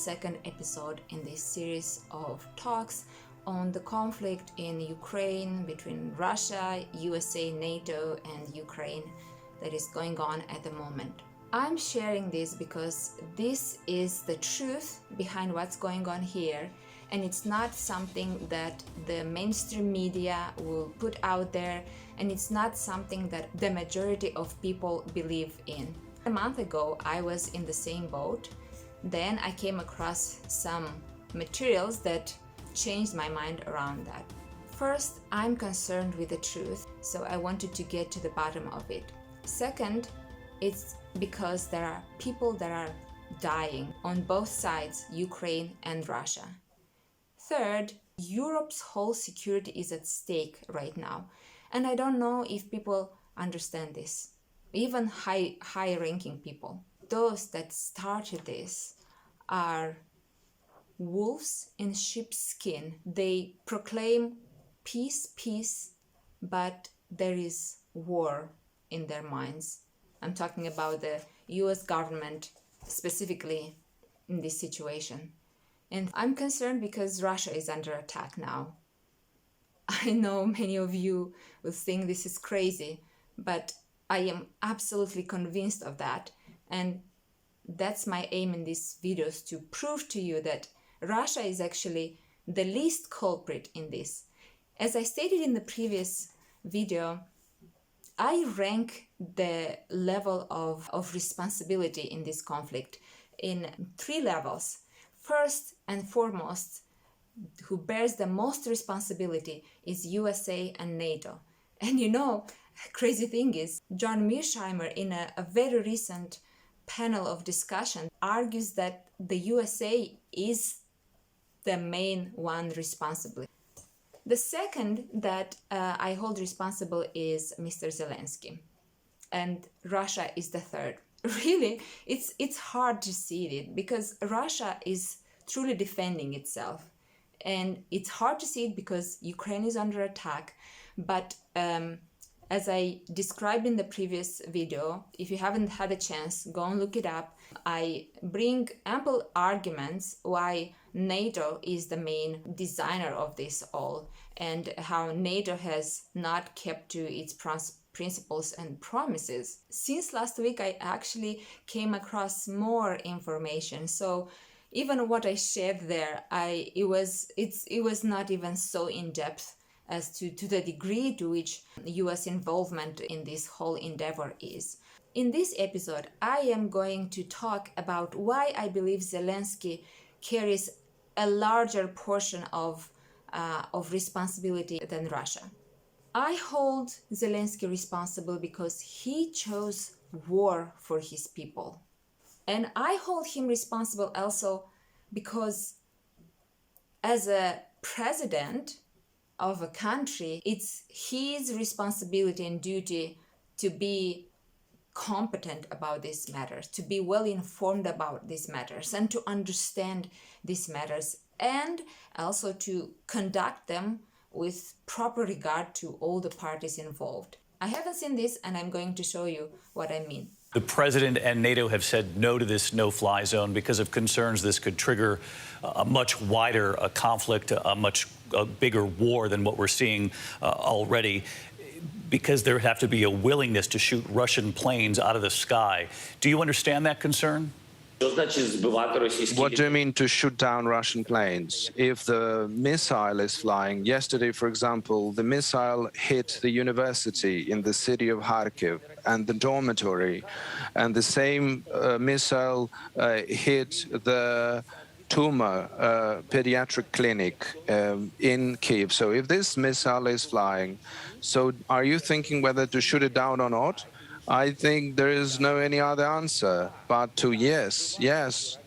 second episode in this series of talks on the conflict in Ukraine between Russia, USA, NATO, and Ukraine that is going on at the moment. I'm sharing this because this is the truth behind what's going on here, and it's not something that the mainstream media will put out there, and it's not something that the majority of people believe in. A month ago, I was in the same boat. Then I came across some materials that changed my mind around that. First, I'm concerned with the truth, so I wanted to get to the bottom of it. Second, it's because there are people that are dying on both sides, Ukraine and Russia. Third, Europe's whole security is at stake right now, and I don't know if people understand this, even high-ranking people. Those that started this are wolves in sheep's skin. They proclaim peace, peace, but there is war in their minds. I'm talking about the US government specifically in this situation. And I'm concerned because Russia is under attack now. I know many of you will think this is crazy, but I am absolutely convinced of that. And that's my aim in these videos, to prove to you that Russia is actually the least culprit in this. As I stated in the previous video, I rank the level of responsibility in this conflict in 3 levels. First and foremost, who bears the most responsibility is USA and NATO. And you know, crazy thing is, John Mearsheimer, in a very recent panel of discussion, argues that the USA is the main one responsible. The second that I hold responsible is Mr. Zelensky, and Russia is the third. Really, it's hard to see it because Russia is truly defending itself, and it's hard to see it because Ukraine is under attack. But as I described in the previous video, if you haven't had a chance, go and look it up. I bring ample arguments why NATO is the main designer of this all, and how NATO has not kept to its principles and promises. Since last week, I actually came across more information. So even what I shared there, it was not even so in depth as to the degree to which US involvement in this whole endeavor is. In this episode, I am going to talk about why I believe Zelensky carries a larger portion of responsibility than Russia. I hold Zelensky responsible because he chose war for his people. And I hold him responsible also because as a president of a country, it's his responsibility and duty to be competent about these matters, to be well informed about these matters, and to understand these matters, and also to conduct them with proper regard to all the parties involved. I haven't seen this, and I'm going to show you what I mean. The president and NATO have said no to this no-fly zone because of concerns this could trigger a much wider conflict, a much bigger war than what we're seeing already, because there would have to be a willingness to shoot Russian planes out of the sky. Do you understand that concern? What do you mean to shoot down Russian planes? If the missile is flying, yesterday, for example, the missile hit the university in the city of Kharkiv and the dormitory, and the same missile hit the tumor pediatric clinic in Kyiv. So if this missile is flying, so are you thinking whether to shoot it down or not? I think there is no any other answer but to yes,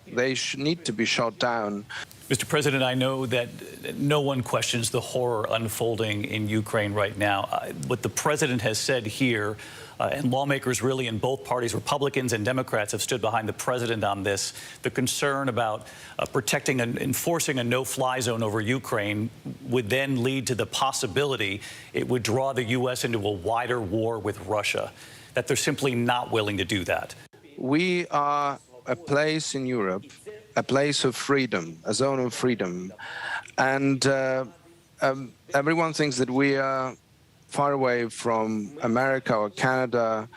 they need to be shot down. Mr. President, I know that no one questions the horror unfolding in Ukraine right now. What the president has said here, and lawmakers really in both parties, Republicans and Democrats, have stood behind the president on this. The concern about protecting and enforcing a no-fly zone over Ukraine would then lead to the possibility it would draw the U.S. into a wider war with Russia, that they're simply not willing to do that. We are a place in Europe a place of freedom, a zone of freedom. And everyone thinks that we are far away from America or Canada.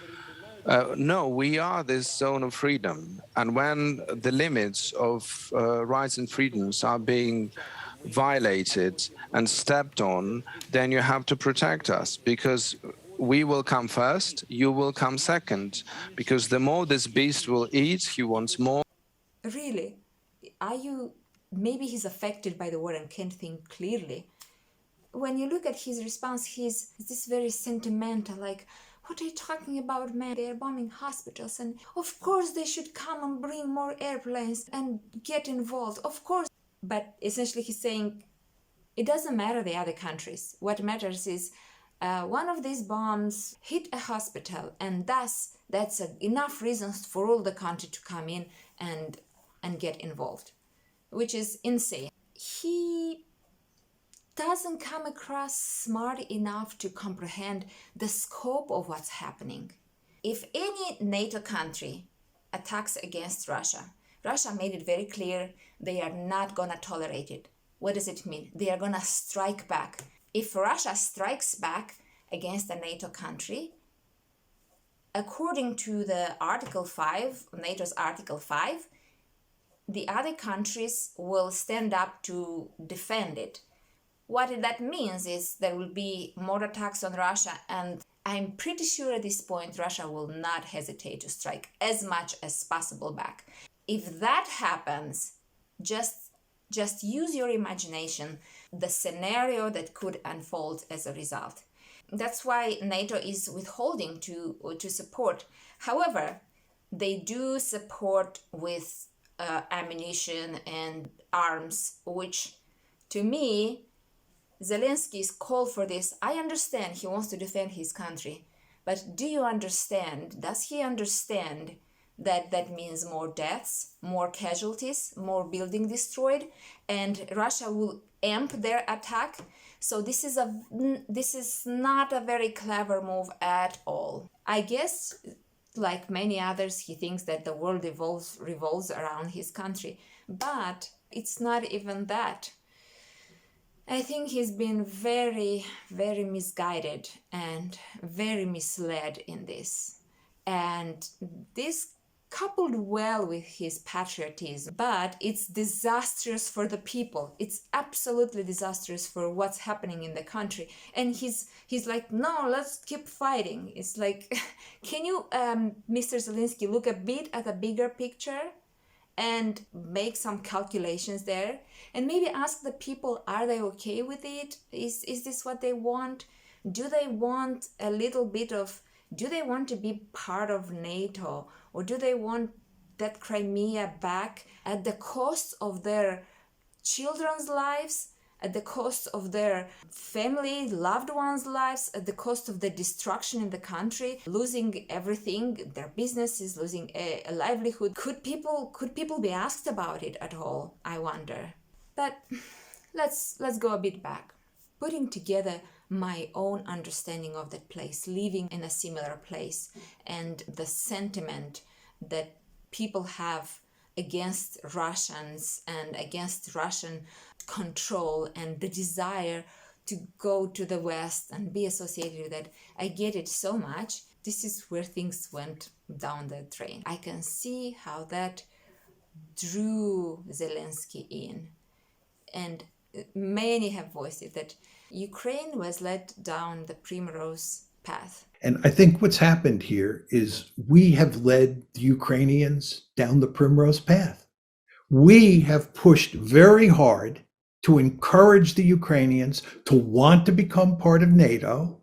No, we are this zone of freedom. And when the limits of rights and freedoms are being violated and stepped on, then you have to protect us, because we will come first, you will come second, because the more this beast will eat, he wants more. Really? Are you... Maybe he's affected by the war and can't think clearly. When you look at his response, he's this very sentimental, like, what are you talking about, man? They're bombing hospitals, and of course they should come and bring more airplanes and get involved, of course. But essentially he's saying, it doesn't matter the other countries. What matters is one of these bombs hit a hospital, and thus that's enough reasons for all the country to come in and get involved, which is insane. He doesn't come across smart enough to comprehend the scope of what's happening. If any NATO country attacks against Russia, Russia made it very clear they are not going to tolerate it. What does it mean? They are going to strike back. If Russia strikes back against a NATO country, according to the Article 5, NATO's Article 5, the other countries will stand up to defend it. What that means is there will be more attacks on Russia, and I'm pretty sure at this point Russia will not hesitate to strike as much as possible back. If that happens, just use your imagination, the scenario that could unfold as a result. That's why NATO is withholding to support. However, they do support with ammunition and arms, which to me, Zelensky's call for this, I understand he wants to defend his country, but do you understand, does he understand that that means more deaths, more casualties, more building destroyed, and Russia will amp their attack? So this is not a very clever move at all. I guess, like many others, he thinks that the world revolves around his country, but it's not even that. I think he's been very, very misguided and very misled in this. And this coupled well with his patriotism, but it's disastrous for the people. It's absolutely disastrous for what's happening in the country. And he's like, no, let's keep fighting. It's like, can you, Mr. Zelensky, look a bit at the bigger picture and make some calculations there, and maybe ask the people, are they okay with it? Is this what they want? Do they want a little bit of, do they want to be part of NATO, or do they want that Crimea back at the cost of their children's lives, at the cost of their family, loved ones' lives, at the cost of the destruction in the country, losing everything, their businesses, losing a livelihood? Could people be asked about it at all? I wonder. But let's go a bit back. Putting together my own understanding of that place, living in a similar place, and the sentiment that people have against Russians and against Russian control, and the desire to go to the West and be associated with that. I get it so much. This is where things went down the drain. I can see how that drew Zelensky in. And many have voiced it, that Ukraine was led down the primrose path. And I think what's happened here is we have led the Ukrainians down the primrose path. We have pushed very hard to encourage the Ukrainians to want to become part of NATO.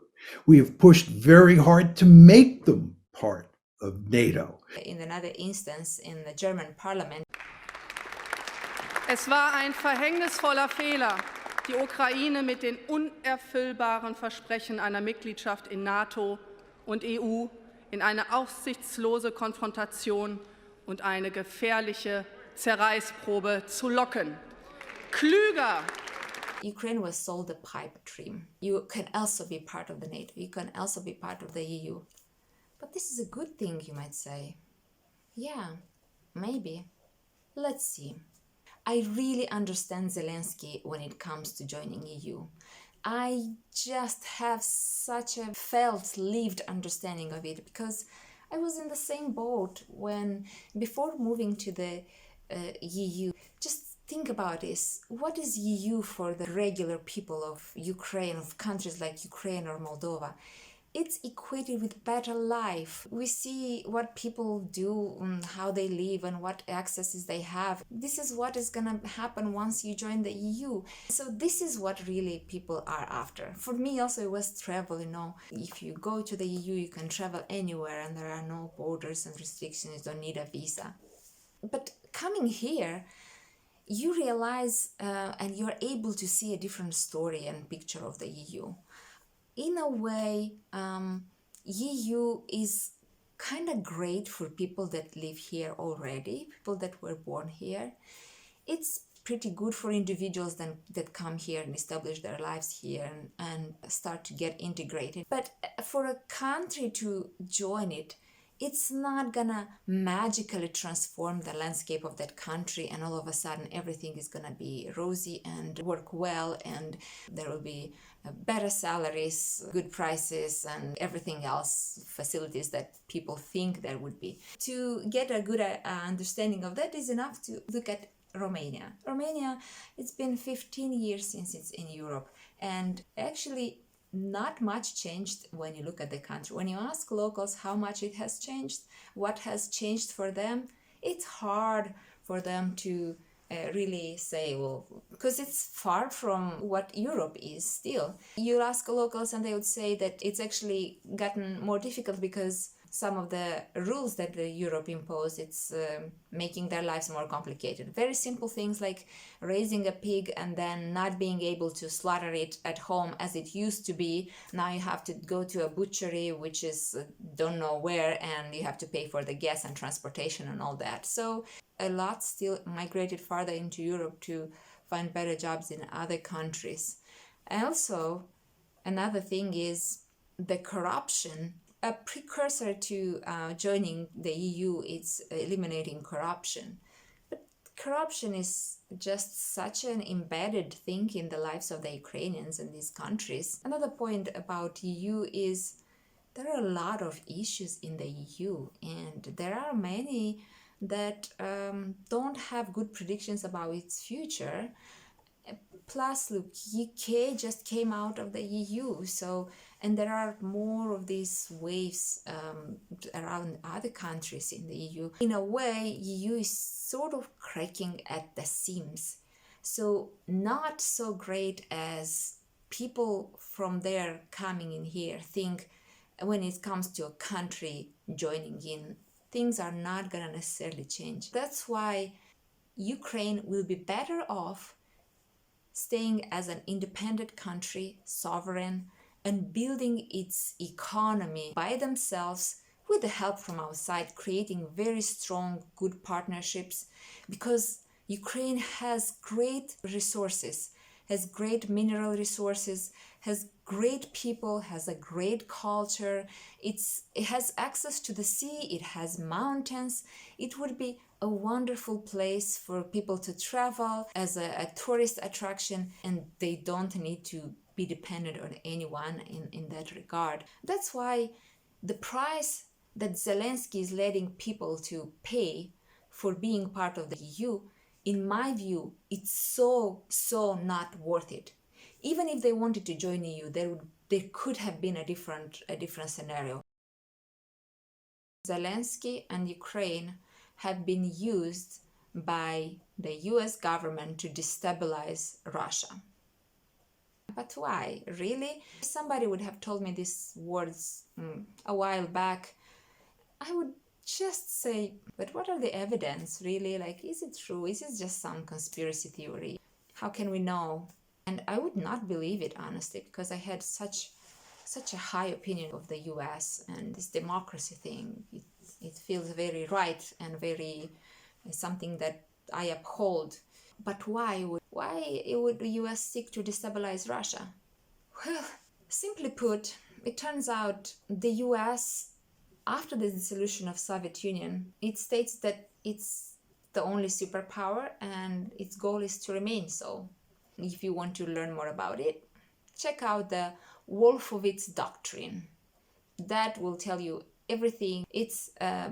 We have pushed very hard to make them part of NATO. In another instance, in the German parliament, Es war ein verhängnisvoller Fehler, die Ukraine mit den unerfüllbaren Versprechen einer Mitgliedschaft in NATO und EU in eine aussichtslose Konfrontation und eine gefährliche Zerreißprobe zu locken. Klüger! Ukraine was sold a pipe dream. You can also be part of the NATO. You can also be part of the EU. But this is a good thing, you might say. Yeah, maybe. Let's see. I really understand Zelensky when it comes to joining EU. I just have such a felt, lived understanding of it because I was in the same boat when, before moving to the EU. Just think about this. What is EU for the regular people of Ukraine, of countries like Ukraine or Moldova? It's equated with better life. We see what people do, and how they live, and what accesses they have. This is what is gonna happen once you join the EU. So this is what really people are after. For me also it was travel, If you go to the EU, you can travel anywhere and there are no borders and restrictions, you don't need a visa. But coming here, you realize and you're able to see a different story and picture of the EU. In a way, EU is kind of great for people that live here already, people that were born here. It's pretty good for individuals that come here and establish their lives here and start to get integrated. But for a country to join it, it's not gonna magically transform the landscape of that country and all of a sudden everything is gonna be rosy and work well and there will be better salaries, good prices and everything else, facilities that people think there would be. To get a good understanding of that is enough to look at Romania. Romania, it's been 15 years since it's in Europe and actually not much changed when you look at the country. When you ask locals how much it has changed, what has changed for them, it's hard for them to really say, well, because it's far from what Europe is still. You ask locals and they would say that it's actually gotten more difficult because some of the rules that the Europe imposed, it's making their lives more complicated. Very simple things like raising a pig and then not being able to slaughter it at home as it used to be. Now you have to go to a butchery, which is don't know where, and you have to pay for the gas and transportation and all that. So a lot still migrated farther into Europe to find better jobs in other countries. And also, another thing is the corruption. A precursor to joining the EU is eliminating corruption. But corruption is just such an embedded thing in the lives of the Ukrainians in these countries. Another point about EU is there are a lot of issues in the EU, and there are many that don't have good predictions about its future. Plus, look, UK just came out of the EU, and there are more of these waves around other countries in the EU. In a way, EU is sort of cracking at the seams. So not so great as people from there coming in here think when it comes to a country joining in. Things are not gonna necessarily change. That's why Ukraine will be better off staying as an independent country, sovereign, and building its economy by themselves with the help from outside, creating very strong, good partnerships, because Ukraine has great resources, has great mineral resources, has great people, has a great culture, it has access to the sea, it has mountains. It would be a wonderful place for people to travel as a tourist attraction, and they don't need to be dependent on anyone in that regard. That's why the price that Zelensky is letting people to pay for being part of the EU, in my view, it's so not worth it. Even if they wanted to join EU, there could have been a different scenario. Zelensky and Ukraine have been used by the US government to destabilize Russia. But why? Really? If somebody would have told me these words a while back, I would just say, but what are the evidence, really? Like, is it true? Is it just some conspiracy theory? How can we know? And I would not believe it, honestly, because I had such a high opinion of the US and this democracy thing. It feels very right and very something that I uphold. But why would the US seek to destabilize Russia? Well, simply put, it turns out the US, after the dissolution of Soviet Union, it states that it's the only superpower, and its goal is to remain so. If you want to learn more about it, check out the Wolfowitz Doctrine. That will tell you everything. It's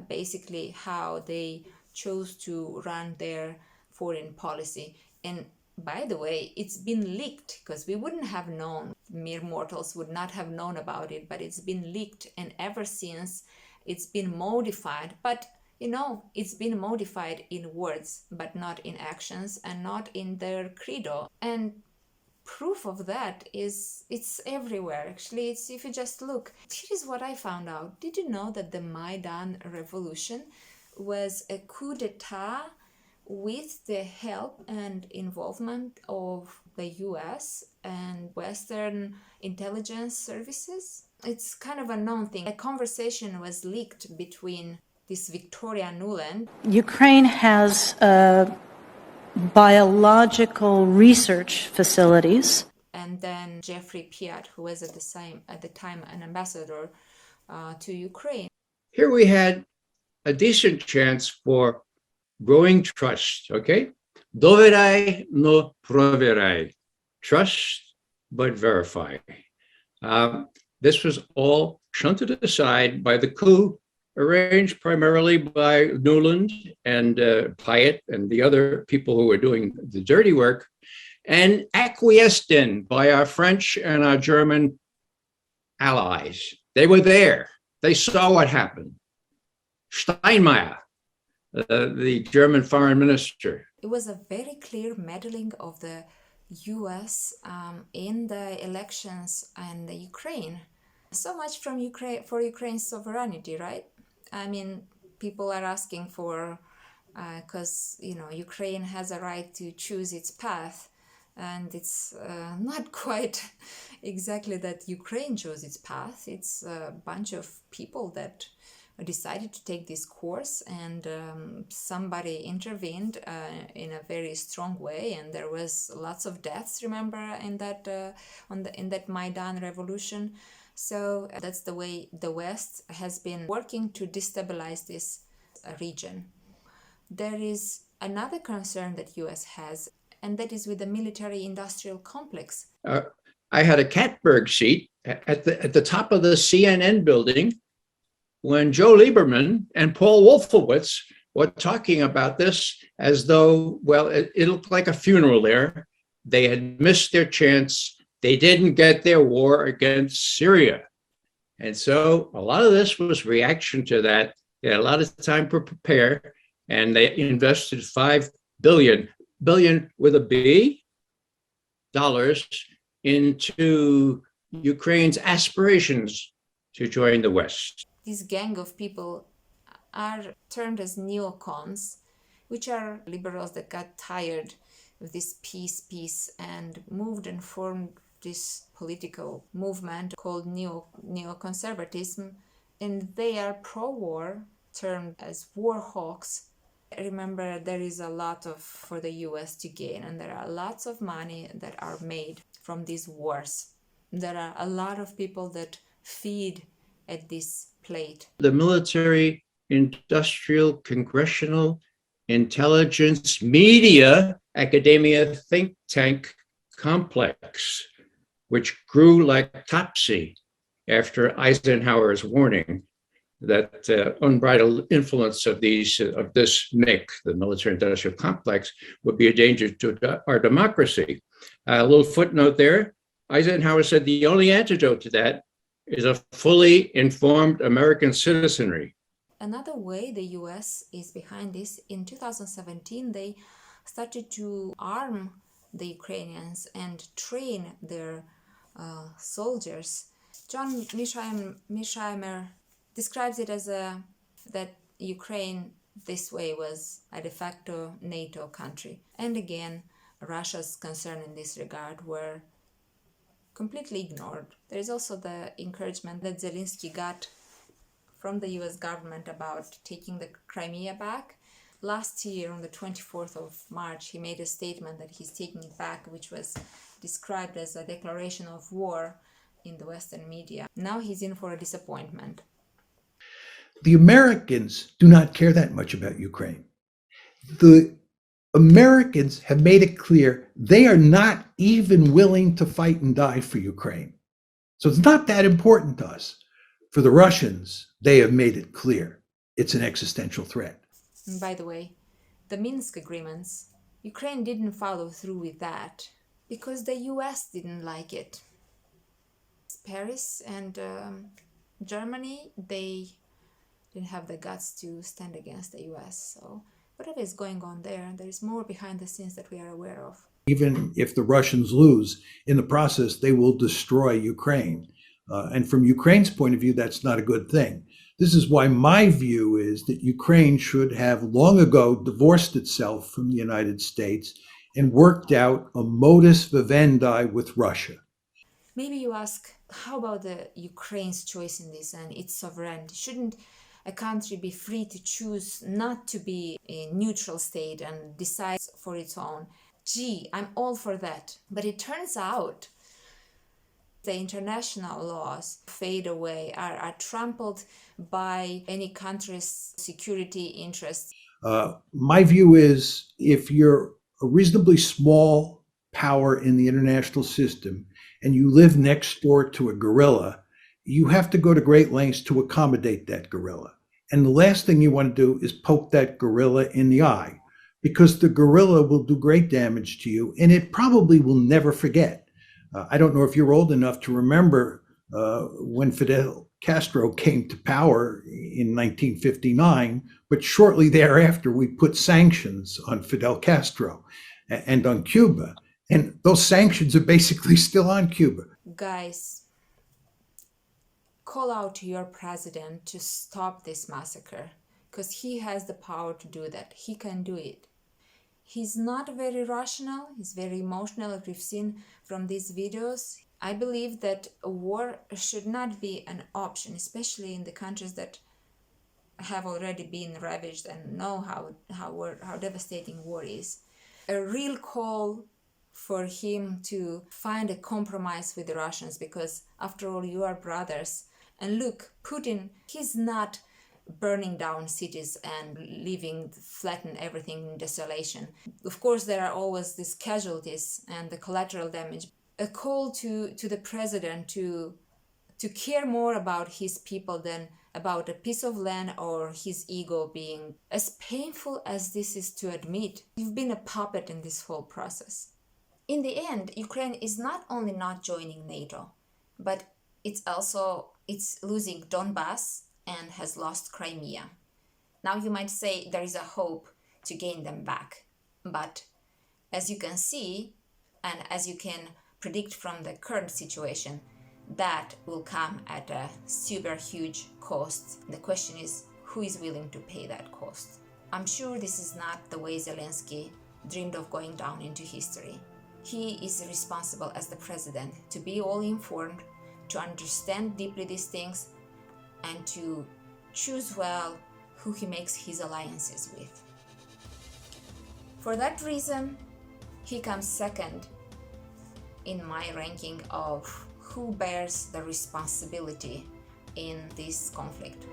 basically how they chose to run their foreign policy. And by the way, it's been leaked, because we wouldn't have known, mere mortals would not have known about it, but it's been leaked, and ever since it's been modified. But you know, it's been modified in words, but not in actions, and not in their credo. And proof of that is it's everywhere. Actually, it's, if you just look, here is what I found out. Did you know that the Maidan revolution was a coup d'etat with the help and involvement of the US and Western intelligence services? It's kind of a known thing. A conversation was leaked between this Victoria Nuland. Ukraine has biological research facilities. And then Jeffrey Piat, who was at the time an ambassador to Ukraine. Here we had a decent chance for growing trust, okay? Doveraj, no proveraj. Trust, but verify. This was all shunted aside by the coup arranged primarily by Nuland and Piat and the other people who were doing the dirty work, and acquiesced in by our French and our German allies. They were there. They saw what happened. Steinmeier, the German foreign minister. It was a very clear meddling of the US in the elections and the Ukraine. So much from for Ukraine's sovereignty, right? I mean, people are asking for, because, you know, Ukraine has a right to choose its path. And it's not quite exactly that Ukraine chose its path. It's a bunch of people that decided to take this course, and somebody intervened in a very strong way, and there was lots of deaths, remember, in that in that Maidan revolution. So that's the way the West has been working to destabilize this region. There is another concern that US has, and that is with the military-industrial complex. I had a catbird seat at the top of the CNN building when Joe Lieberman and Paul Wolfowitz were talking about this as though, well, it looked like a funeral there. They had missed their chance. They didn't get their war against Syria. And so a lot of this was reaction to that. They had a lot of time to prepare, and they invested $5 billion with a B, dollars into Ukraine's aspirations to join the West. This gang of people are termed as neocons, which are liberals that got tired of this peace, and moved and formed this political movement called neoconservatism, and they are pro-war, termed as war hawks. Remember, there is a lot for the US to gain, and there are lots of money that are made from these wars. There are a lot of people that feed at this plate. The military, industrial, congressional, intelligence, media, academia, think tank complex, which grew like topsy after Eisenhower's warning that unbridled influence of this MIC, the military-industrial complex, would be a danger to our democracy. A little footnote there. Eisenhower said the only antidote to that is a fully informed American citizenry. Another way the US is behind this, in 2017, they started to arm the Ukrainians and train their soldiers. John Mearsheimer describes it as that Ukraine this way was a de facto NATO country. And again, Russia's concern in this regard were completely ignored. There is also the encouragement that Zelensky got from the US government about taking the Crimea back. Last year, on the 24th of March, he made a statement that he's taking it back, which was described as a declaration of war in the Western media. Now he's in for a disappointment. The Americans do not care that much about Ukraine. The Americans have made it clear they are not even willing to fight and die for Ukraine. So it's not that important to us. For the Russians, they have made it clear it's an existential threat. And by the way, the Minsk agreements, Ukraine didn't follow through with that because the US didn't like it. Paris and Germany, they didn't have the guts to stand against the US. So whatever is going on there, there is more behind the scenes that we are aware of. Even if the Russians lose, in the process, they will destroy Ukraine. And from Ukraine's point of view, that's not a good thing. This is why my view is that Ukraine should have long ago divorced itself from the United States and worked out a modus vivendi with Russia. Maybe you ask, how about the Ukraine's choice in this and its sovereignty? Shouldn't a country be free to choose not to be a neutral state and decide for its own? Gee, I'm all for that. But it turns out the international laws fade away, are trampled by any country's security interests. My view is if you're a reasonably small power in the international system and you live next door to a guerrilla, you have to go to great lengths to accommodate that guerrilla. And the last thing you want to do is poke that guerrilla in the eye, because the guerrilla will do great damage to you and it probably will never forget. I don't know if you're old enough to remember when Fidel Castro came to power in 1959, but shortly thereafter, we put sanctions on Fidel Castro and on Cuba. And those sanctions are basically still on Cuba. Guys, call out to your president to stop this massacre, because he has the power to do that. He can do it. He's not very rational, he's very emotional, as we've seen from these videos. I believe that a war should not be an option, especially in the countries that have already been ravaged and know how devastating war is. A real call for him to find a compromise with the Russians, because after all, you are brothers. And look, Putin, he's not burning down cities and leaving, flatten everything in desolation. Of course, there are always these casualties and the collateral damage. A call to the president to care more about his people than about a piece of land or his ego being, as painful as this is to admit, you've been a puppet in this whole process. In the end, Ukraine is not only not joining NATO, but it's losing Donbass and has lost Crimea. Now you might say there is a hope to gain them back. But as you can see, and as you can predict from the current situation, that will come at a super huge cost. The question is, who is willing to pay that cost? I'm sure this is not the way Zelensky dreamed of going down into history. He is responsible as the president to be all informed, to understand deeply these things, and to choose well who he makes his alliances with. For that reason, he comes second in my ranking of who bears the responsibility in this conflict.